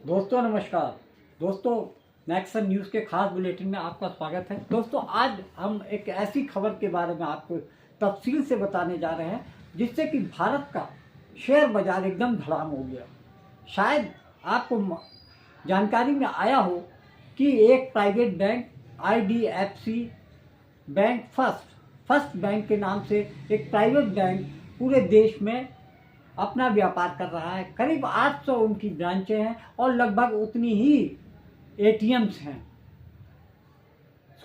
दोस्तों नमस्कार। दोस्तों नेक्सन न्यूज़ के खास बुलेटिन में आपका स्वागत है। दोस्तों आज हम एक ऐसी खबर के बारे में आपको तफसील से बताने जा रहे हैं जिससे कि भारत का शेयर बाजार एकदम धड़ाम हो गया। शायद आपको जानकारी में आया हो कि एक private bank IDFC bank first bank के नाम से एक प्राइवेट बैंक पूरे देश में अपना व्यापार कर रहा है। करीब 800 उनकी ब्रांचें हैं और लगभग उतनी ही ATMs हैं।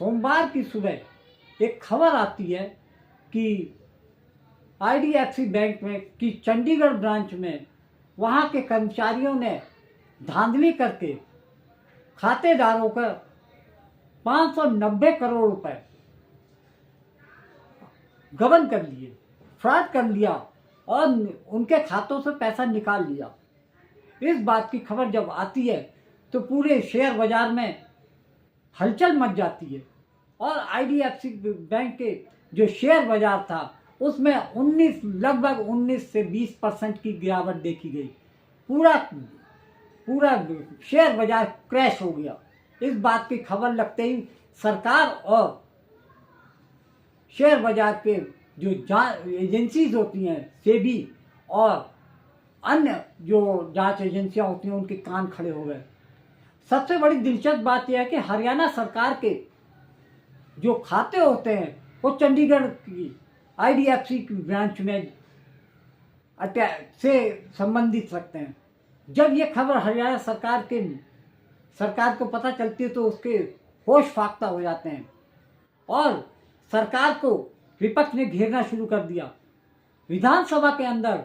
सोमवार की सुबह एक खबर आती है कि IDFC बैंक में की चंडीगढ़ ब्रांच में वहाँ के कर्मचारियों ने धांधली करके खातेदारों का 590 करोड़ रुपए गबन कर लिए, फ्रॉड कर लिया और उनके खातों से पैसा निकाल लिया। इस बात की खबर जब आती है तो पूरे शेयर बाजार में हलचल मच जाती है और IDFC बैंक के जो शेयर बाजार था उसमें लगभग 19 से 20% की गिरावट देखी गई। पूरा शेयर बाजार क्रैश हो गया। इस बात की खबर लगते ही सरकार और शेयर बाजार के जो एजेंसीज होती हैं, सेबी और अन्य जो जांच एजेंसियां होती हैं, उनके कान खड़े हो गए। सबसे बड़ी दिलचस्प बात यह है कि हरियाणा सरकार के जो खाते होते हैं वो चंडीगढ़ की IDFC की ब्रांच में से संबंधित रखते हैं। जब ये खबर हरियाणा सरकार को पता चलती है तो उसके होश फाख्ता हो जाते हैं और सरकार को विपक्ष ने घेरना शुरू कर दिया। विधानसभा के अंदर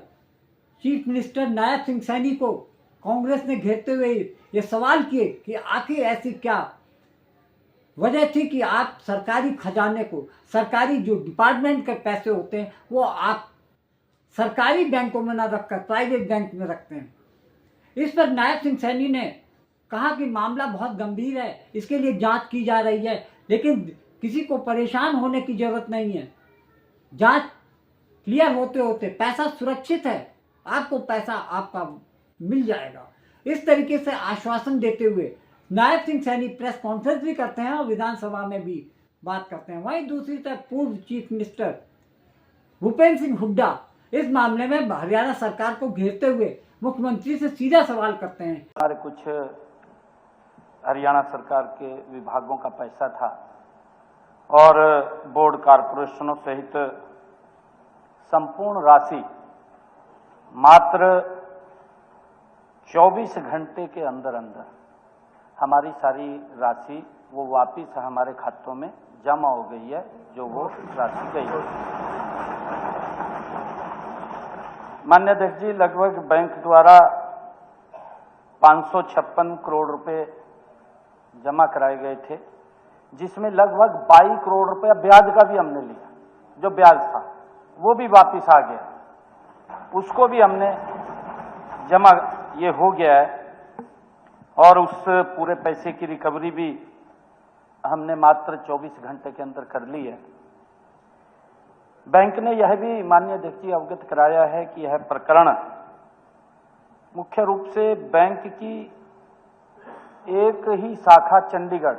चीफ मिनिस्टर नायब सिंह सैनी को कांग्रेस ने घेरते हुए ये सवाल किए कि आखिर ऐसी क्या वजह थी कि आप सरकारी खजाने को, सरकारी जो डिपार्टमेंट के पैसे होते हैं वो आप सरकारी बैंकों में ना रखकर प्राइवेट बैंक में रखते हैं। इस पर नायब सिंह सैनी ने कहा कि मामला बहुत गंभीर है, इसके लिए जांच की जा रही है, लेकिन किसी को परेशान होने की जरूरत नहीं है। जांच क्लियर होते होते पैसा सुरक्षित है, आपको पैसा आपका मिल जाएगा। इस तरीके से आश्वासन देते हुए नायब सिंह सैनी प्रेस कॉन्फ्रेंस भी करते हैं और विधानसभा में भी बात करते हैं। वहीं दूसरी तरफ पूर्व चीफ मिनिस्टर भूपेंद्र सिंह हुड्डा इस मामले में हरियाणा सरकार को घेरते हुए मुख्यमंत्री से सीधा सवाल करते हैं। हमारे कुछ हरियाणा सरकार के विभागों का पैसा था और बोर्ड कॉरपोरेशनों सहित संपूर्ण राशि मात्र 24 घंटे के अंदर हमारी सारी राशि वो वापिस हमारे खातों में जमा हो गई है, जो वो राशि गई है। माननीय अध्यक्ष जी, लगभग बैंक द्वारा 556 करोड़ रुपए जमा कराए गए थे, जिसमें लगभग 22 करोड़ रुपया ब्याज का भी हमने लिया। जो ब्याज था वो भी वापिस आ गया, उसको भी हमने जमा, ये हो गया है। और उस पूरे पैसे की रिकवरी भी हमने मात्र 24 घंटे के अंदर कर ली है। बैंक ने यह भी माननीय अध्यक्ष जी अवगत कराया है कि यह प्रकरण मुख्य रूप से बैंक की एक ही शाखा चंडीगढ़,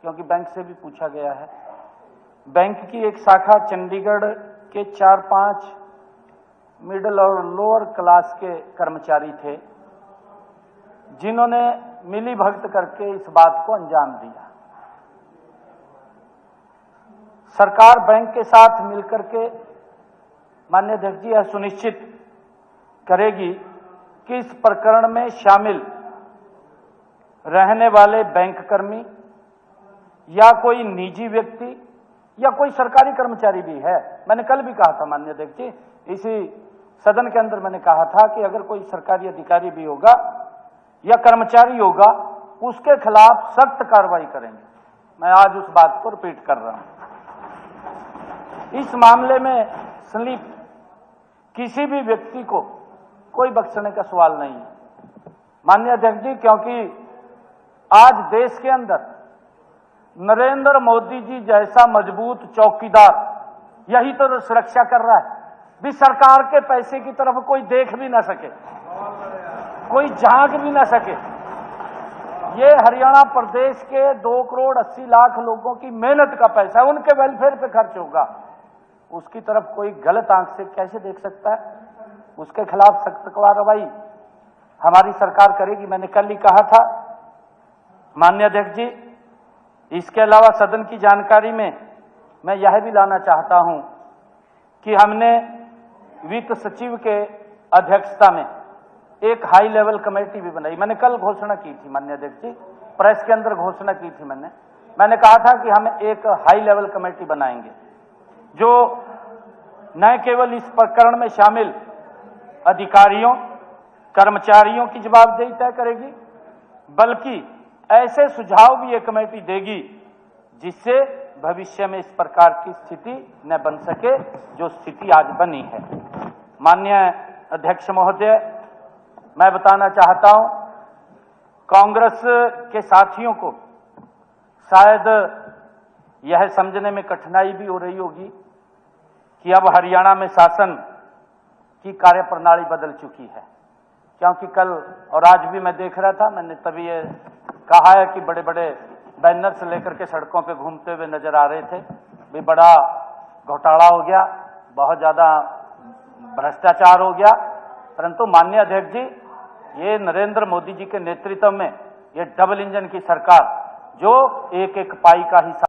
क्योंकि बैंक से भी पूछा गया है, बैंक की एक शाखा चंडीगढ़ के 4-5 मिडिल और लोअर क्लास के कर्मचारी थे, जिन्होंने मिली भगत करके इस बात को अंजाम दिया। सरकार बैंक के साथ मिलकर के माननीय अध्यक्ष जी यह सुनिश्चित करेगी कि इस प्रकरण में शामिल रहने वाले बैंक कर्मी या कोई निजी व्यक्ति या कोई सरकारी कर्मचारी भी है। मैंने कल भी कहा था माननीय अध्यक्ष जी, इसी सदन के अंदर मैंने कहा था कि अगर कोई सरकारी अधिकारी भी होगा या कर्मचारी होगा, उसके खिलाफ सख्त कार्रवाई करेंगे। मैं आज उस बात को रिपीट कर रहा हूं। इस मामले में संलिप्त किसी भी व्यक्ति को कोई बख्शने का सवाल नहीं है माननीय अध्यक्ष जी, क्योंकि आज देश के अंदर नरेंद्र मोदी जी जैसा मजबूत चौकीदार यही तो सुरक्षा कर रहा है भी सरकार के पैसे की तरफ कोई देख भी ना सके। कोई झांक भी ना सके। ये हरियाणा प्रदेश के 2 करोड़ 80 लाख लोगों की मेहनत का पैसा है, उनके वेलफेयर पे खर्च होगा, उसकी तरफ कोई गलत आंख से कैसे देख सकता है? उसके खिलाफ सख्त कार्रवाई हमारी सरकार करेगी। मैंने कल ही कहा था माननीय अध्यक्ष जी, इसके अलावा सदन की जानकारी में मैं यह भी लाना चाहता हूं कि हमने वित्त सचिव के अध्यक्षता में एक हाई लेवल कमेटी भी बनाई। मैंने कल घोषणा की थी माननीय अध्यक्ष जी, प्रेस के अंदर घोषणा की थी मैंने कहा था कि हम एक हाई लेवल कमेटी बनाएंगे जो न केवल इस प्रकरण में शामिल अधिकारियों कर्मचारियों की जवाबदेही तय करेगी, बल्कि ऐसे सुझाव भी ये कमेटी देगी जिससे भविष्य में इस प्रकार की स्थिति न बन सके जो स्थिति आज बनी है। माननीय अध्यक्ष महोदय, मैं बताना चाहता हूं, कांग्रेस के साथियों को शायद यह समझने में कठिनाई भी हो रही होगी कि अब हरियाणा में शासन की कार्यप्रणाली बदल चुकी है, क्योंकि कल और आज भी मैं देख रहा था, मैंने तभी ये कहा है कि बड़े बड़े बैनर्स लेकर के सड़कों पे घूमते हुए नजर आ रहे थे, भी बड़ा घोटाला हो गया, बहुत ज्यादा भ्रष्टाचार हो गया। परंतु माननीय अध्यक्ष जी, ये नरेंद्र मोदी जी के नेतृत्व में ये डबल इंजन की सरकार जो एक एक पाई का हिस्सा,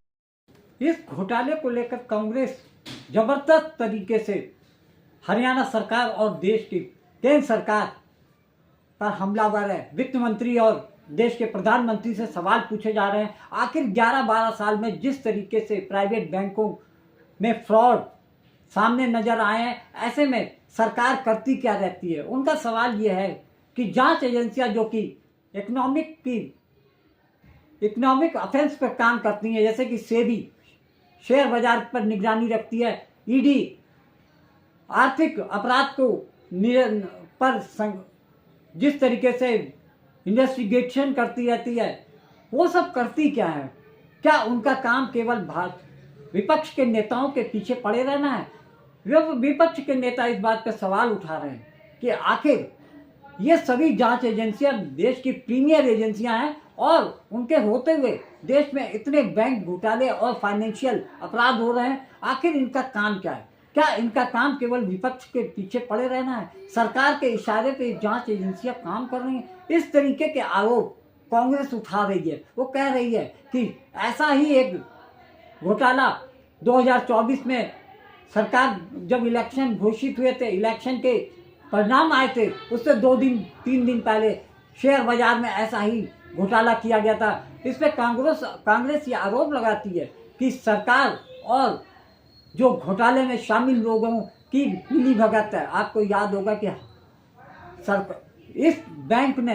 इस घोटाले को लेकर कांग्रेस जबरदस्त तरीके से हरियाणा सरकार और देश की केंद्र सरकार पर हमलावर है। वित्त मंत्री और देश के प्रधानमंत्री से सवाल पूछे जा रहे हैं, आखिर 11-12 साल में जिस तरीके से प्राइवेट बैंकों में फ्रॉड सामने नजर आए हैं, ऐसे में सरकार करती क्या रहती है? उनका सवाल यह है कि जांच एजेंसियां जो कि इकोनॉमिक ऑफेंस पर काम करती हैं, जैसे कि सेबी शेयर बाजार पर निगरानी रखती है, ईडी आर्थिक अपराध को पर जिस तरीके से इन्वेस्टिगेशन करती रहती है, वो सब करती क्या है? क्या उनका काम केवल विपक्ष के नेताओं के पीछे पड़े रहना है? विपक्ष के नेता इस बात पर सवाल उठा रहे हैं कि आखिर ये सभी जांच एजेंसियां देश की प्रीमियर एजेंसियां हैं और उनके होते हुए देश में इतने बैंक घोटाले और फाइनेंशियल अपराध हो रहे हैं, आखिर इनका काम क्या है? क्या इनका काम केवल विपक्ष के पीछे पड़े रहना है? सरकार के इशारे पे जांच एजेंसियां काम कर रही हैं। इस तरीके के आरोप कांग्रेस उठा रही है। वो कह रही है कि ऐसा ही एक घोटाला 2024 में सरकार जब इलेक्शन घोषित हुए थे, इलेक्शन के परिणाम आए थे, उससे 2-3 दिन पहले शेयर बाजार में ऐसा ही घोटाला किया गया था। इस पे कांग्रेस ये आरोप लगाती है कि सरकार और जो घोटाले में शामिल लोगों की मिली भगत है। आपको याद होगा कि इस बैंक ने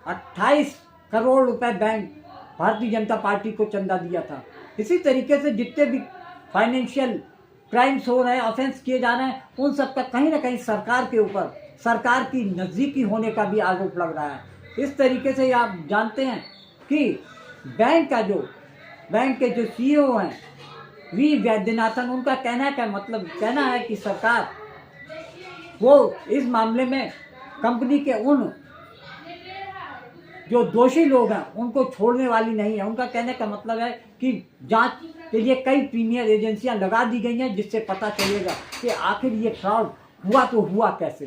28 करोड़ रुपए बैंक भारतीय जनता पार्टी को चंदा दिया था। इसी तरीके से जितने भी फाइनेंशियल क्राइम्स हो रहे हैं, ऑफेंस किए जा रहे हैं, उन सब का कहीं ना कहीं सरकार के ऊपर, सरकार की नज़दीकी होने का भी आरोप लग रहा है। इस तरीके से आप जानते हैं कि बैंक के जो सीईओ हैं वी वैद्यनाथन, उनका कहना है कि सरकार वो इस मामले में कंपनी के उन जो दोषी लोग हैं उनको छोड़ने वाली नहीं है। उनका कहने का मतलब है कि जांच के लिए कई प्रीमियर एजेंसियां लगा दी गई हैं, जिससे पता चलेगा कि आखिर ये फ्रॉड हुआ तो हुआ कैसे।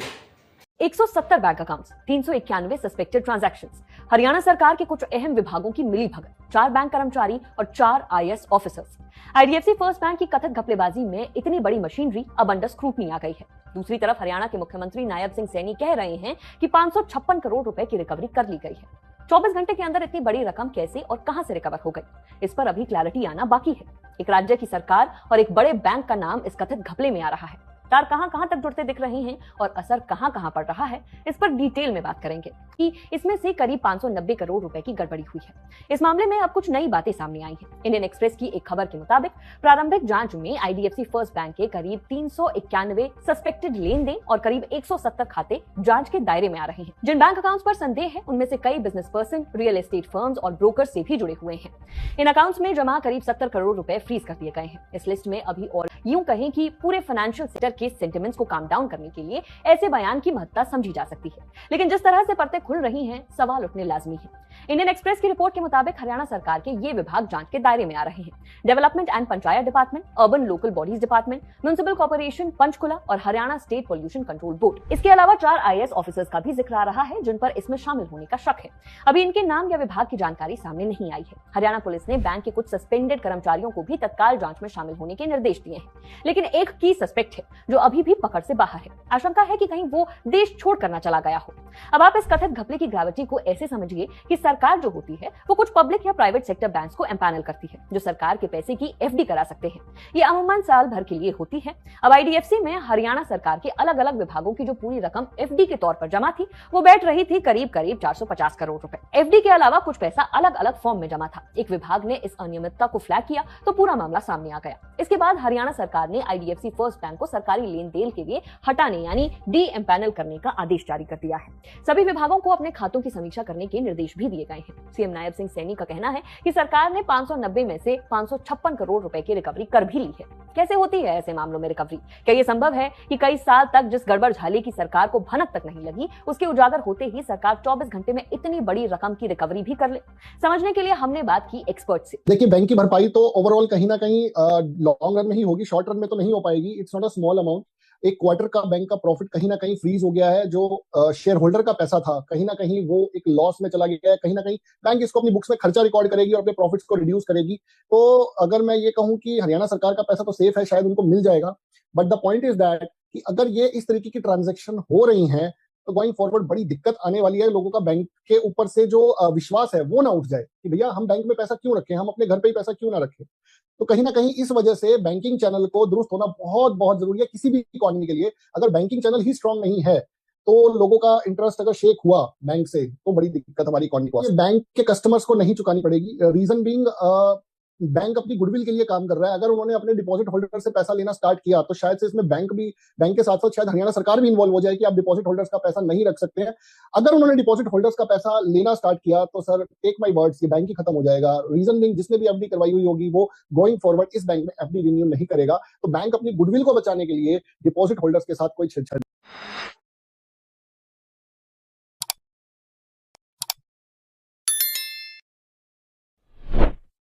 170 bank accounts, 391 suspected transactions, Haryana सरकार के कुछ अहम विभागों की मिलीभगत, 4 बैंक कर्मचारी और 4 IAS officers. IDFC first bank की कथित घपलेबाजी में इतनी बड़ी मशीनरी अब अंडर स्क्रूटनी आ गई है। दूसरी तरफ हरियाणा के मुख्यमंत्री नायब सिंह सैनी कह रहे हैं कि 556 करोड़ रुपए की रिकवरी कर ली गई है। 24 घंटे के अंदर इतनी बड़ी रकम कैसे और कहां से रिकवर हो गई, इस पर अभी क्लैरिटी आना बाकी है। एक राज्य की सरकार और एक बड़े बैंक का नाम इस कथित घपले में आ रहा है। तार कहां तक जुड़ते दिख रहे हैं और असर कहां पड़ रहा है, इस पर डिटेल में बात करेंगे कि इसमें से करीब 590 करोड़ रुपए की गड़बड़ी हुई है। इस मामले में अब कुछ नई बातें सामने आई हैं। इंडियन एक्सप्रेस की एक खबर के मुताबिक प्रारंभिक जांच में आईडीएफसी फर्स्ट बैंक के करीब 391 सस्पेक्टेड लेन देन और करीब 170 खाते जांच के दायरे में आ रहे हैं। जिन बैंक अकाउंट्स पर संदेह है उनमें से कई business person, real estate firms और ब्रोकर से भी जुड़े हुए हैं। इन अकाउंट्स में जमा करीब 70 करोड़ रुपए फ्रीज कर दिए गए हैं। इस लिस्ट में अभी और यूं कहें कि पूरे फाइनेंशियल सेक्टर के सेंटिमेंट्स को काम डाउन करने के लिए ऐसे बयान की महत्ता समझी जा सकती है, लेकिन जिस तरह से परतें खुल रही हैं, सवाल उठने लाजमी है। इंडियन एक्सप्रेस की रिपोर्ट के मुताबिक हरियाणा सरकार के ये विभाग जांच के दायरे में आ रहे हैं। Development and panchayat department, urban local bodies department, municipal corporation Panchkula और Haryana state pollution control board. इसके अलावा 4 IAS ऑफिसर्स का भी जिक्र आ रहा है जिन पर इसमें शामिल होने का शक है। अभी इनके नाम या विभाग की जानकारी सामने नहीं आई है। हरियाणा पुलिस ने बैंक के कुछ सस्पेंडेड कर्मचारियों को भी तत्काल जांच में शामिल होने के निर्देश दिए हैं, लेकिन एक की सस्पेक्ट है जो अभी भी पकड़ से बाहर है। आशंका है कि कहीं वो देश छोड़ कर न चला गया हो। अब आप इस कथित घपले की ग्रेविटी को ऐसे समझिए कि सरकार जो होती है वो कुछ पब्लिक या प्राइवेट सेक्टर बैंक्स को एम्पैनल करती है जो सरकार के पैसे की FD करा सकते हैं। ये अमूमन साल भर के लिए होती है। अब IDFC में हरियाणा सरकार के अलग अलग विभागों की जो पूरी रकम FD के तौर पर जमा थी वो बैठ रही थी करीब 450 करोड़ रुपए। FD के अलावा कुछ पैसा अलग अलग फॉर्म में जमा था। एक विभाग ने इस अनियमितता को फ्लैग किया तो पूरा मामला सामने आ गया। इसके बाद हरियाणा सरकार ने IDFC फर्स्ट बैंक को सरकारी लेन देन के लिए हटाने यानी डी एम्पैनल करने का आदेश जारी कर दिया है। सभी विभागों को अपने खातों की समीक्षा करने के निर्देश भी दिए गए हैं। सीएम नायब सिंह सैनी का कहना है कि सरकार ने 590 में से 556 करोड़ रुपए की रिकवरी कर भी ली है। कैसे होती है ऐसे मामलों में रिकवरी? क्या ये संभव है कि कई साल तक जिस गड़बड़ झाले की सरकार को भनक तक नहीं लगी, उसके उजागर होते ही सरकार 24 घंटे में इतनी बड़ी रकम की रिकवरी भी कर ले? समझने के लिए हमने बात की एक्सपर्ट से। देखिए, बैंक की भरपाई तो ओवरऑल कहीं ना कहीं लॉन्ग रन में ही होगी, शॉर्ट रन में तो नहीं हो पाएगी। It's not a small amount. एक क्वार्टर का बैंक का प्रॉफिट कहीं ना कहीं फ्रीज हो गया है। जो शेयर होल्डर का पैसा था कहीं ना कहीं वो एक लॉस में चला गया है। कहीं ना कहीं बैंक इसको अपनी बुक्स में खर्चा रिकॉर्ड करेगी और अपने प्रॉफिट्स को रिड्यूस करेगी। तो अगर मैं ये कहूं कि हरियाणा सरकार का पैसा तो सेफ है, शायद उनको मिल जाएगा, but the point is that कि अगर ये इस तरीके की ट्रांजेक्शन हो रही हैं तो गोइंग फॉरवर्ड बड़ी दिक्कत आने वाली है। लोगों का बैंक के ऊपर से जो विश्वास है वो ना उठ जाए कि भैया हम बैंक में पैसा क्यों रखें, हम अपने घर पे ही पैसा क्यों ना रखें। तो कहीं ना कहीं इस वजह से बैंकिंग चैनल को दुरुस्त होना बहुत बहुत जरूरी है किसी भी इकोनॉमी के लिए। अगर बैंकिंग चैनल ही स्ट्रांग नहीं है तो लोगों का इंटरेस्ट अगर शेक हुआ बैंक से तो बड़ी दिक्कत हमारी इकोनॉमी को। बैंक के कस्टमर्स को नहीं चुकानी पड़ेगी। रीजन बीइंग बैंक अपनी गुडविल के लिए काम कर रहा है। अगर उन्होंने अपने डिपॉजिट होल्डर से पैसा लेना स्टार्ट किया तो शायद से इसमें बैंक के साथ साथ शायद हरियाणा सरकार भी इन्वॉल्व हो जाए कि आप डिपॉजिट होल्डर्स का पैसा नहीं रख सकते हैं। अगर उन्होंने डिपॉजिट होल्डर्स का पैसा लेना स्टार्ट किया तो सर टेक माय वर्ड्स, ये बैंक ही खत्म हो जाएगा। रीजन बीइंग जिसने भी FD करवाई हुई होगी वो गोइंग फॉरवर्ड इस बैंक में FD रिन्यू नहीं करेगा। तो बैंक अपनी गुडविल को बचाने के लिए डिपॉजिट होल्डर्स के साथ कोई छेड़छाड़